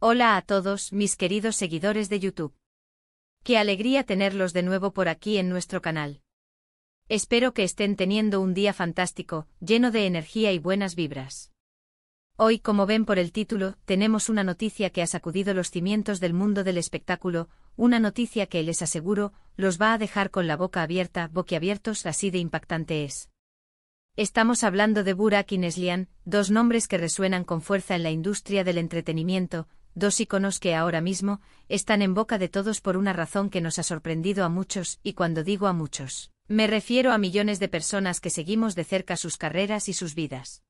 Hola a todos, mis queridos seguidores de YouTube. Qué alegría tenerlos de nuevo por aquí en nuestro canal. Espero que estén teniendo un día fantástico, lleno de energía y buenas vibras. Hoy, como ven por el título, tenemos una noticia que ha sacudido los cimientos del mundo del espectáculo, una noticia que, les aseguro, los va a dejar con la boca abierta, boquiabiertos, así de impactante es. Estamos hablando de Burak y Neslihan, dos nombres que resuenan con fuerza en la industria del entretenimiento, dos íconos que ahora mismo están en boca de todos por una razón que nos ha sorprendido a muchos, y cuando digo a muchos, me refiero a millones de personas que seguimos de cerca sus carreras y sus vidas.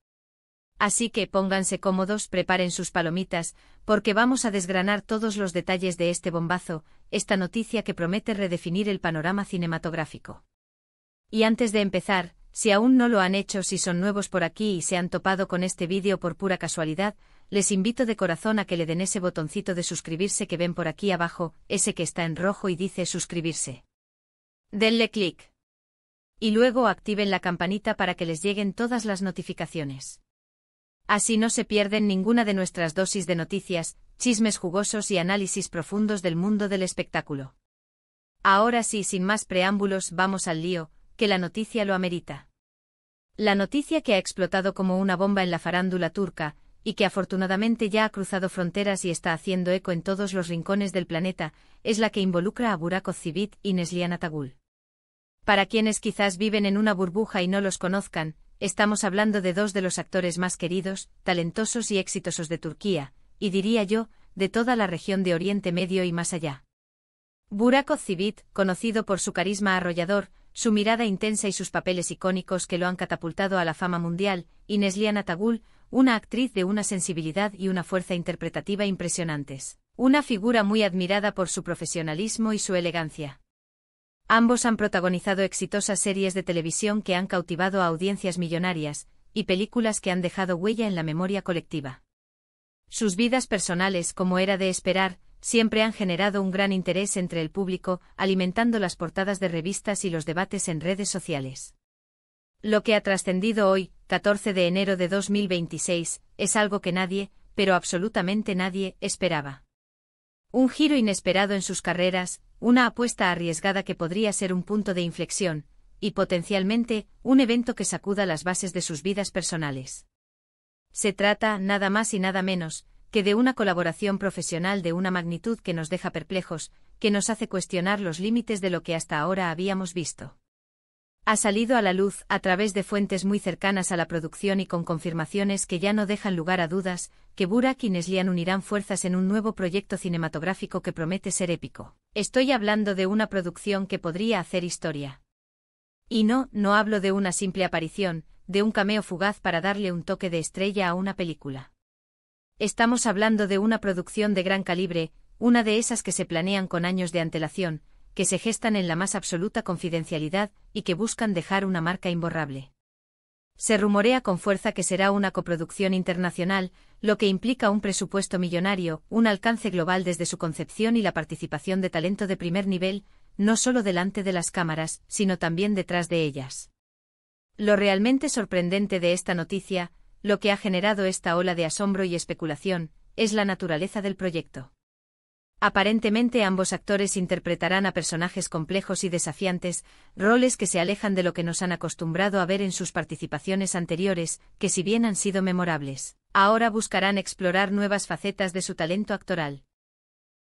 Así que pónganse cómodos, preparen sus palomitas, porque vamos a desgranar todos los detalles de este bombazo, esta noticia que promete redefinir el panorama cinematográfico. Y antes de empezar, si aún no lo han hecho, si son nuevos por aquí y se han topado con este vídeo por pura casualidad, les invito de corazón a que le den ese botoncito de suscribirse que ven por aquí abajo, ese que está en rojo y dice suscribirse. Denle clic. Y luego activen la campanita para que les lleguen todas las notificaciones. Así no se pierden ninguna de nuestras dosis de noticias, chismes jugosos y análisis profundos del mundo del espectáculo. Ahora sí, sin más preámbulos, vamos al lío, que la noticia lo amerita. La noticia que ha explotado como una bomba en la farándula turca, y que afortunadamente ya ha cruzado fronteras y está haciendo eco en todos los rincones del planeta, es la que involucra a Burak Özçivit y Neslihan Atagül. Para quienes quizás viven en una burbuja y no los conozcan, estamos hablando de dos de los actores más queridos, talentosos y exitosos de Turquía, y diría yo, de toda la región de Oriente Medio y más allá. Burak Özçivit, conocido por su carisma arrollador, su mirada intensa y sus papeles icónicos que lo han catapultado a la fama mundial, y Neslihan Atagül, una actriz de una sensibilidad y una fuerza interpretativa impresionantes, una figura muy admirada por su profesionalismo y su elegancia. Ambos han protagonizado exitosas series de televisión que han cautivado a audiencias millonarias, y películas que han dejado huella en la memoria colectiva. Sus vidas personales, como era de esperar, siempre han generado un gran interés entre el público, alimentando las portadas de revistas y los debates en redes sociales. Lo que ha trascendido hoy, 14 de enero de 2026, es algo que nadie, pero absolutamente nadie, esperaba. Un giro inesperado en sus carreras, una apuesta arriesgada que podría ser un punto de inflexión, y potencialmente, un evento que sacuda las bases de sus vidas personales. Se trata, nada más y nada menos, que de una colaboración profesional de una magnitud que nos deja perplejos, que nos hace cuestionar los límites de lo que hasta ahora habíamos visto. Ha salido a la luz, a través de fuentes muy cercanas a la producción y con confirmaciones que ya no dejan lugar a dudas, que Burak y Neslihan unirán fuerzas en un nuevo proyecto cinematográfico que promete ser épico. Estoy hablando de una producción que podría hacer historia. Y no hablo de una simple aparición, de un cameo fugaz para darle un toque de estrella a una película. Estamos hablando de una producción de gran calibre, una de esas que se planean con años de antelación, que se gestan en la más absoluta confidencialidad y que buscan dejar una marca imborrable. Se rumorea con fuerza que será una coproducción internacional, lo que implica un presupuesto millonario, un alcance global desde su concepción y la participación de talento de primer nivel, no solo delante de las cámaras, sino también detrás de ellas. Lo realmente sorprendente de esta noticia, lo que ha generado esta ola de asombro y especulación, es la naturaleza del proyecto. Aparentemente ambos actores interpretarán a personajes complejos y desafiantes, roles que se alejan de lo que nos han acostumbrado a ver en sus participaciones anteriores, que si bien han sido memorables, ahora buscarán explorar nuevas facetas de su talento actoral.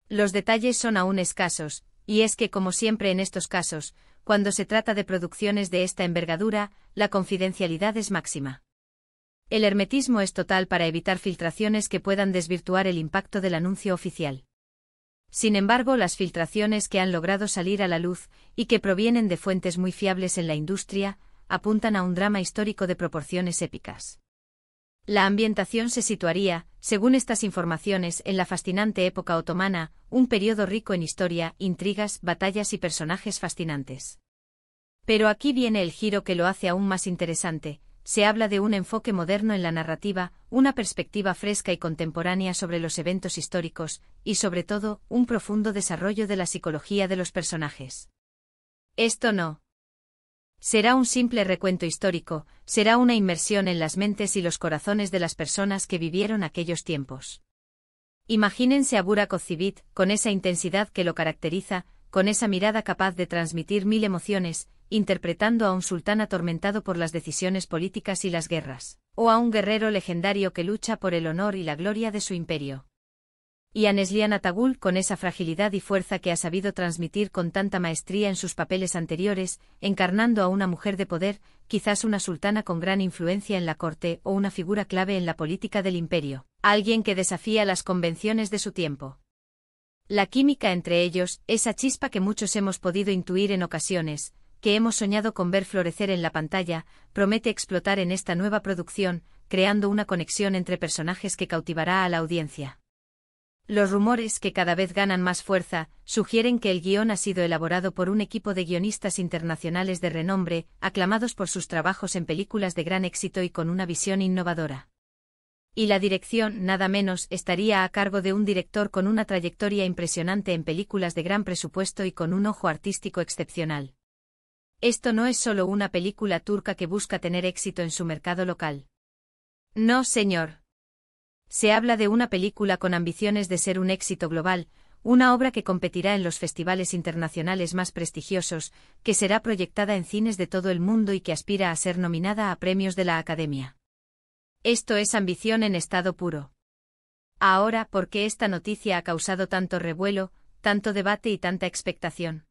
Los detalles son aún escasos, y es que como siempre en estos casos, cuando se trata de producciones de esta envergadura, la confidencialidad es máxima. El hermetismo es total para evitar filtraciones que puedan desvirtuar el impacto del anuncio oficial. Sin embargo, las filtraciones que han logrado salir a la luz, y que provienen de fuentes muy fiables en la industria, apuntan a un drama histórico de proporciones épicas. La ambientación se situaría, según estas informaciones, en la fascinante época otomana, un periodo rico en historia, intrigas, batallas y personajes fascinantes. Pero aquí viene el giro que lo hace aún más interesante. Se habla de un enfoque moderno en la narrativa, una perspectiva fresca y contemporánea sobre los eventos históricos, y sobre todo, un profundo desarrollo de la psicología de los personajes. Esto no será un simple recuento histórico, será una inmersión en las mentes y los corazones de las personas que vivieron aquellos tiempos. Imagínense a Burak Ozcivit, con esa intensidad que lo caracteriza, con esa mirada capaz de transmitir mil emociones, interpretando a un sultán atormentado por las decisiones políticas y las guerras, o a un guerrero legendario que lucha por el honor y la gloria de su imperio. Y a Neslihan Atagul con esa fragilidad y fuerza que ha sabido transmitir con tanta maestría en sus papeles anteriores, encarnando a una mujer de poder, quizás una sultana con gran influencia en la corte o una figura clave en la política del imperio, alguien que desafía las convenciones de su tiempo. La química entre ellos, esa chispa que muchos hemos podido intuir en ocasiones, que hemos soñado con ver florecer en la pantalla, promete explotar en esta nueva producción, creando una conexión entre personajes que cautivará a la audiencia. Los rumores, que cada vez ganan más fuerza, sugieren que el guión ha sido elaborado por un equipo de guionistas internacionales de renombre, aclamados por sus trabajos en películas de gran éxito y con una visión innovadora. Y la dirección, nada menos, estaría a cargo de un director con una trayectoria impresionante en películas de gran presupuesto y con un ojo artístico excepcional. Esto no es solo una película turca que busca tener éxito en su mercado local. No, señor. Se habla de una película con ambiciones de ser un éxito global, una obra que competirá en los festivales internacionales más prestigiosos, que será proyectada en cines de todo el mundo y que aspira a ser nominada a premios de la Academia. Esto es ambición en estado puro. Ahora, ¿por qué esta noticia ha causado tanto revuelo, tanto debate y tanta expectación?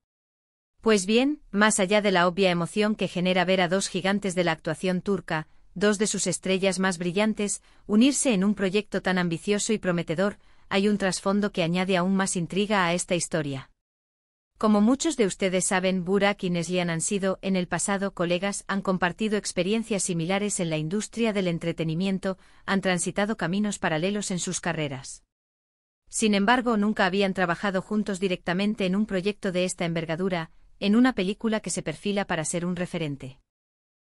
Pues bien, más allá de la obvia emoción que genera ver a dos gigantes de la actuación turca, dos de sus estrellas más brillantes, unirse en un proyecto tan ambicioso y prometedor, hay un trasfondo que añade aún más intriga a esta historia. Como muchos de ustedes saben, Burak y Neslihan han sido, en el pasado, colegas, han compartido experiencias similares en la industria del entretenimiento, han transitado caminos paralelos en sus carreras. Sin embargo, nunca habían trabajado juntos directamente en un proyecto de esta envergadura, en una película que se perfila para ser un referente.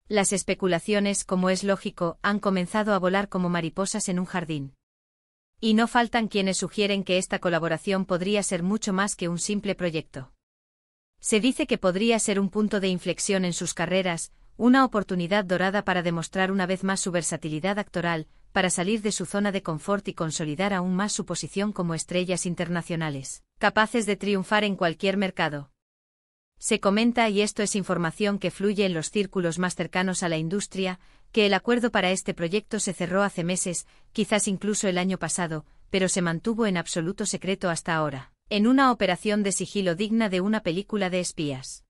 Las especulaciones, como es lógico, han comenzado a volar como mariposas en un jardín. Y no faltan quienes sugieren que esta colaboración podría ser mucho más que un simple proyecto. Se dice que podría ser un punto de inflexión en sus carreras, una oportunidad dorada para demostrar una vez más su versatilidad actoral, para salir de su zona de confort y consolidar aún más su posición como estrellas internacionales, capaces de triunfar en cualquier mercado. Se comenta, y esto es información que fluye en los círculos más cercanos a la industria, que el acuerdo para este proyecto se cerró hace meses, quizás incluso el año pasado, pero se mantuvo en absoluto secreto hasta ahora, en una operación de sigilo digna de una película de espías.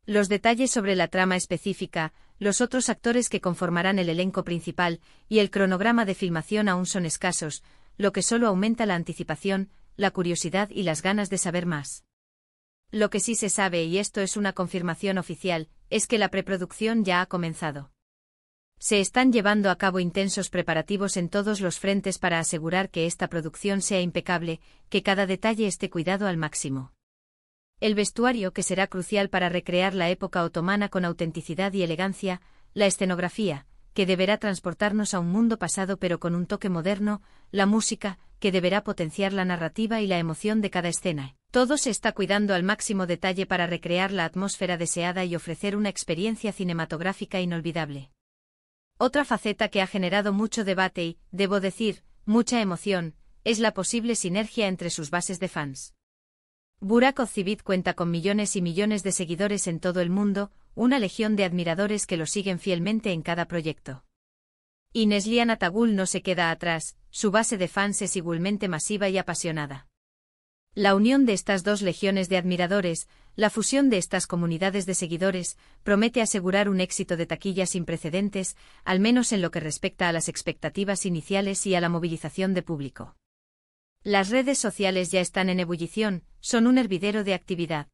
Los detalles sobre la trama específica, los otros actores que conformarán el elenco principal, y el cronograma de filmación aún son escasos, lo que solo aumenta la anticipación, la curiosidad y las ganas de saber más. Lo que sí se sabe, y esto es una confirmación oficial, es que la preproducción ya ha comenzado. Se están llevando a cabo intensos preparativos en todos los frentes para asegurar que esta producción sea impecable, que cada detalle esté cuidado al máximo. El vestuario, que será crucial para recrear la época otomana con autenticidad y elegancia, la escenografía, que deberá transportarnos a un mundo pasado pero con un toque moderno, la música, que deberá potenciar la narrativa y la emoción de cada escena. Todo se está cuidando al máximo detalle para recrear la atmósfera deseada y ofrecer una experiencia cinematográfica inolvidable. Otra faceta que ha generado mucho debate y, debo decir, mucha emoción, es la posible sinergia entre sus bases de fans. Burak Ozcivit cuenta con millones y millones de seguidores en todo el mundo, una legión de admiradores que lo siguen fielmente en cada proyecto. Y Neslihan Atagul no se queda atrás, su base de fans es igualmente masiva y apasionada. La unión de estas dos legiones de admiradores, la fusión de estas comunidades de seguidores, promete asegurar un éxito de taquilla sin precedentes, al menos en lo que respecta a las expectativas iniciales y a la movilización de público. Las redes sociales ya están en ebullición, son un hervidero de actividad.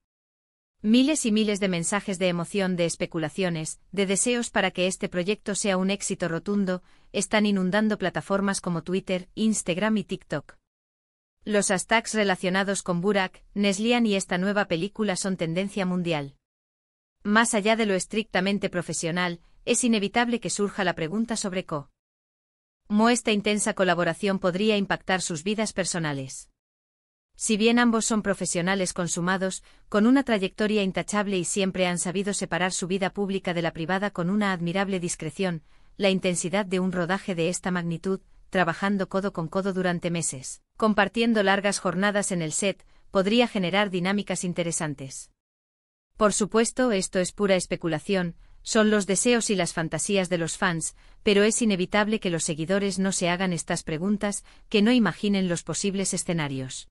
Miles y miles de mensajes de emoción, de especulaciones, de deseos para que este proyecto sea un éxito rotundo, están inundando plataformas como Twitter, Instagram y TikTok. Los hashtags relacionados con Burak, Neslihan y esta nueva película son tendencia mundial. Más allá de lo estrictamente profesional, es inevitable que surja la pregunta sobre cómo esta intensa colaboración podría impactar sus vidas personales. Si bien ambos son profesionales consumados, con una trayectoria intachable y siempre han sabido separar su vida pública de la privada con una admirable discreción, la intensidad de un rodaje de esta magnitud, trabajando codo con codo durante meses, compartiendo largas jornadas en el set, podría generar dinámicas interesantes. Por supuesto, esto es pura especulación, son los deseos y las fantasías de los fans, pero es inevitable que los seguidores no se hagan estas preguntas, que no imaginen los posibles escenarios.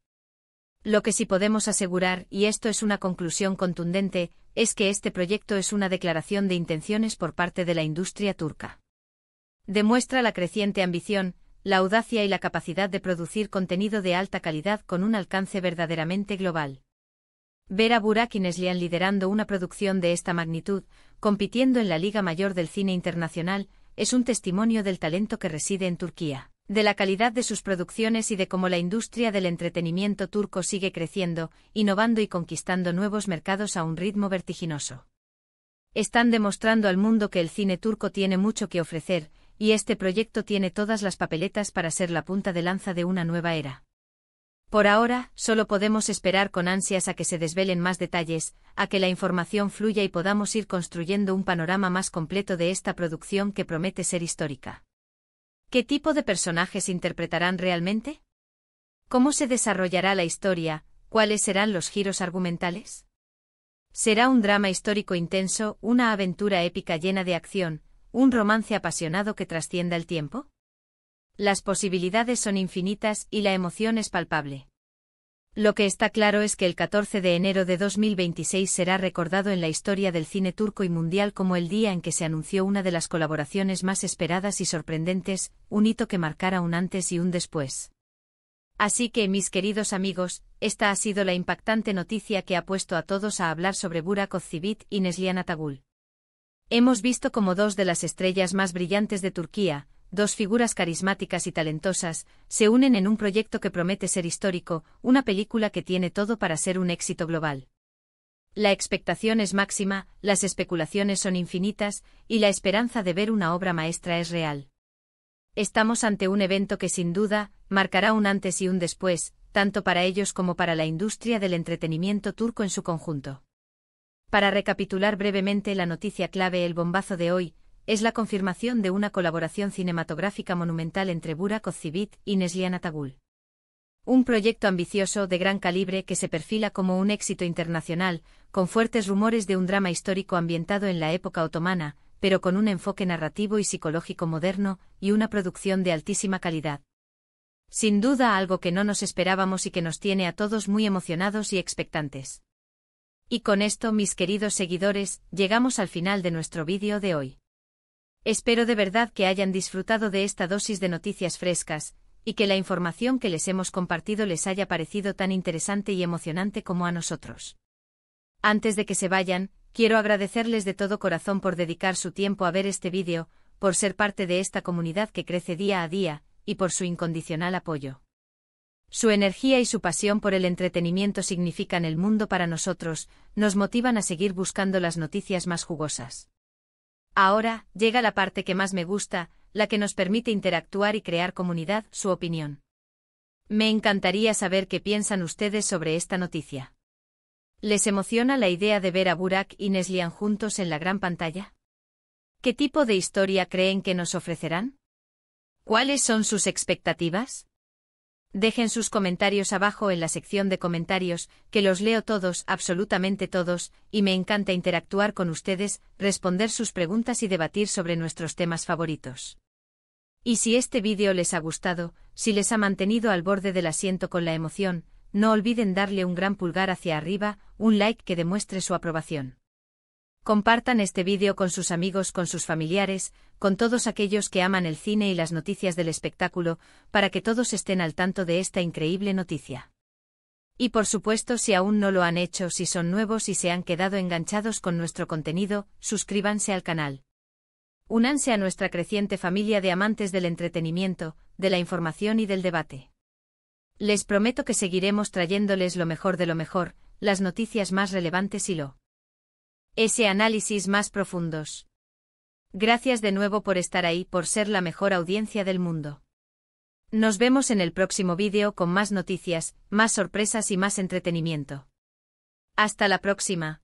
Lo que sí podemos asegurar, y esto es una conclusión contundente, es que este proyecto es una declaración de intenciones por parte de la industria turca. Demuestra la creciente ambición, la audacia y la capacidad de producir contenido de alta calidad con un alcance verdaderamente global. Ver a Burak y Neslihan liderando una producción de esta magnitud, compitiendo en la Liga Mayor del cine internacional, es un testimonio del talento que reside en Turquía, de la calidad de sus producciones y de cómo la industria del entretenimiento turco sigue creciendo, innovando y conquistando nuevos mercados a un ritmo vertiginoso. Están demostrando al mundo que el cine turco tiene mucho que ofrecer, y este proyecto tiene todas las papeletas para ser la punta de lanza de una nueva era. Por ahora, solo podemos esperar con ansias a que se desvelen más detalles, a que la información fluya y podamos ir construyendo un panorama más completo de esta producción que promete ser histórica. ¿Qué tipo de personajes interpretarán realmente? ¿Cómo se desarrollará la historia? ¿Cuáles serán los giros argumentales? ¿Será un drama histórico intenso, una aventura épica llena de acción, un romance apasionado que trascienda el tiempo? Las posibilidades son infinitas y la emoción es palpable. Lo que está claro es que el 14 de enero de 2026 será recordado en la historia del cine turco y mundial como el día en que se anunció una de las colaboraciones más esperadas y sorprendentes, un hito que marcará un antes y un después. Así que, mis queridos amigos, esta ha sido la impactante noticia que ha puesto a todos a hablar sobre Burak Özçivit y Neslihan Atagül. Hemos visto cómo dos de las estrellas más brillantes de Turquía, dos figuras carismáticas y talentosas, se unen en un proyecto que promete ser histórico, una película que tiene todo para ser un éxito global. La expectación es máxima, las especulaciones son infinitas, y la esperanza de ver una obra maestra es real. Estamos ante un evento que sin duda, marcará un antes y un después, tanto para ellos como para la industria del entretenimiento turco en su conjunto. Para recapitular brevemente la noticia clave, el bombazo de hoy, es la confirmación de una colaboración cinematográfica monumental entre Burak Özçivit y Neslihan Atagül. Un proyecto ambicioso de gran calibre que se perfila como un éxito internacional, con fuertes rumores de un drama histórico ambientado en la época otomana, pero con un enfoque narrativo y psicológico moderno, y una producción de altísima calidad. Sin duda algo que no nos esperábamos y que nos tiene a todos muy emocionados y expectantes. Y con esto, mis queridos seguidores, llegamos al final de nuestro vídeo de hoy. Espero de verdad que hayan disfrutado de esta dosis de noticias frescas, y que la información que les hemos compartido les haya parecido tan interesante y emocionante como a nosotros. Antes de que se vayan, quiero agradecerles de todo corazón por dedicar su tiempo a ver este vídeo, por ser parte de esta comunidad que crece día a día, y por su incondicional apoyo. Su energía y su pasión por el entretenimiento significan el mundo para nosotros, nos motivan a seguir buscando las noticias más jugosas. Ahora, llega la parte que más me gusta, la que nos permite interactuar y crear comunidad, su opinión. Me encantaría saber qué piensan ustedes sobre esta noticia. ¿Les emociona la idea de ver a Burak y Neslihan juntos en la gran pantalla? ¿Qué tipo de historia creen que nos ofrecerán? ¿Cuáles son sus expectativas? Dejen sus comentarios abajo en la sección de comentarios, que los leo todos, absolutamente todos, y me encanta interactuar con ustedes, responder sus preguntas y debatir sobre nuestros temas favoritos. Y si este vídeo les ha gustado, si les ha mantenido al borde del asiento con la emoción, no olviden darle un gran pulgar hacia arriba, un like que demuestre su aprobación. Compartan este vídeo con sus amigos, con sus familiares, con todos aquellos que aman el cine y las noticias del espectáculo, para que todos estén al tanto de esta increíble noticia. Y por supuesto, si aún no lo han hecho, si son nuevos y se han quedado enganchados con nuestro contenido, suscríbanse al canal. Únanse a nuestra creciente familia de amantes del entretenimiento, de la información y del debate. Les prometo que seguiremos trayéndoles lo mejor de lo mejor, las noticias más relevantes y ese análisis más profundos. Gracias de nuevo por estar ahí, por ser la mejor audiencia del mundo. Nos vemos en el próximo vídeo con más noticias, más sorpresas y más entretenimiento. Hasta la próxima.